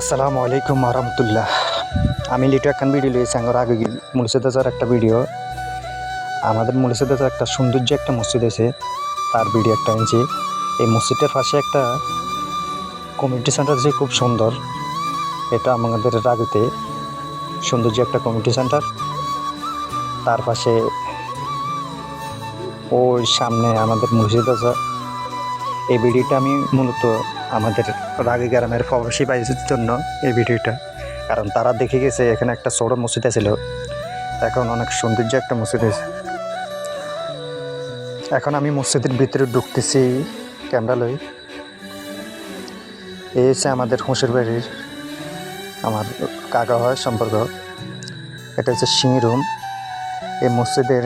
আসসালামু আলাইকুম রহমতুল্লাহ। আমি লিটু একখান ভিডিও লিয়েছি আঙ্গর আগে মুর্শিদাবাদের একটা ভিডিও। আমাদের মুর্শিদাবাদের একটা সৌন্দর্য একটা মসজিদ আছে, তার ভিডিও একটা আনছি। এই মসজিদের পাশে একটা কমিউনিটি সেন্টার আছে, খুব সুন্দর। এটা আমাদের রাগুতে সৌন্দর্য একটা কমিউনিটি সেন্টার। তার পাশে ওই সামনে আমাদের মসজিদ আছে। এই ভিডিওটা আমি মূলত আমাদের রাগী গ্রামের প্রবাসী ভাইদের জন্য এই ভিডিওটা, কারণ তারা দেখে গেছে এখানে একটা ছোট মসজিদ ছিল, এখন অনেক সৌন্দর্য একটা মসজিদ হয়েছে। এখন আমি মসজিদের ভিতরে ঢুকতেছি ক্যামেরা লই। এই হচ্ছে আমাদের হুঁশের বাড়ির আমার কাকা হয় সম্পর্ক। এটা হচ্ছে সিঁড়ি রুম। এই মসজিদের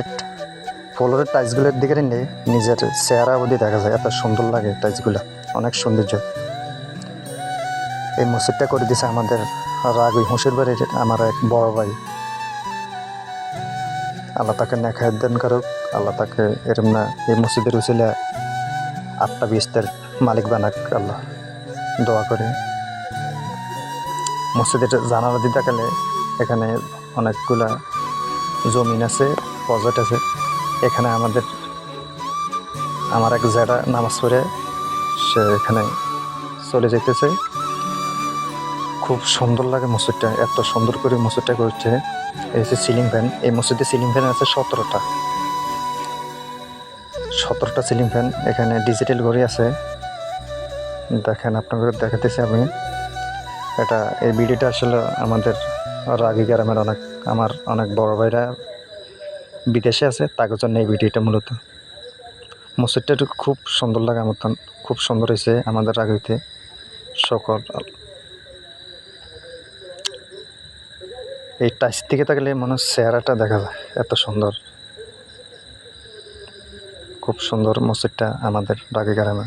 ফ্লোরের টাইলসগুলোর দিকে নিলে নিজের চেহারা অবধি দেখা যায়, এত সুন্দর লাগে টাইলসগুলো, অনেক সৌন্দর্য। এই মসজিদটা করে দিয়েছে আমাদের রাগী হুঁশের বাড়ির আমার এক বড় ভাই। আল্লাহ তাকে নেখায় দান করুক, আল্লাহ তাকে এরম না এই মসজিদের উচিলা 8টা বিস্তার মালিক বানাক, আল্লাহ দোয়া করে। মসজিদের জানালা দিয়ে তাকালে এখানে অনেকগুলা জমিন আছে, প্রজেক্ট আছে। এখানে আমার এক জেঠা নামাজ পড়ে, সে এখানে চলে যেতেছে। খুব সুন্দর লাগে মসজিদটা, এত সুন্দর করে মসজিদটা করছে। এই হচ্ছে সিলিং ফ্যান। এই মসজিদে সিলিং ফ্যান আছে 17টা সিলিং ফ্যান। এখানে ডিজিটাল ঘড়ি আছে, দেখেন আপনাদের দেখাতেছি আমি। এই ভিডিওটা আসলে আমাদের রাগী গ্রামের আমার অনেক বড় ভাইরা বিদেশে আছে, তার জন্য এই ভিডিওটা মূলত। মসজিদটা খুব সুন্দর লাগে আমার, খুব সুন্দর হয়েছে আমাদের রাগীতে সকল। এই টাইস থেকে থাকলে মনে হয় চেহারাটা দেখা যায়, এত সুন্দর, খুব সুন্দর মসজিদটা আমাদের রাগী গ্রামে।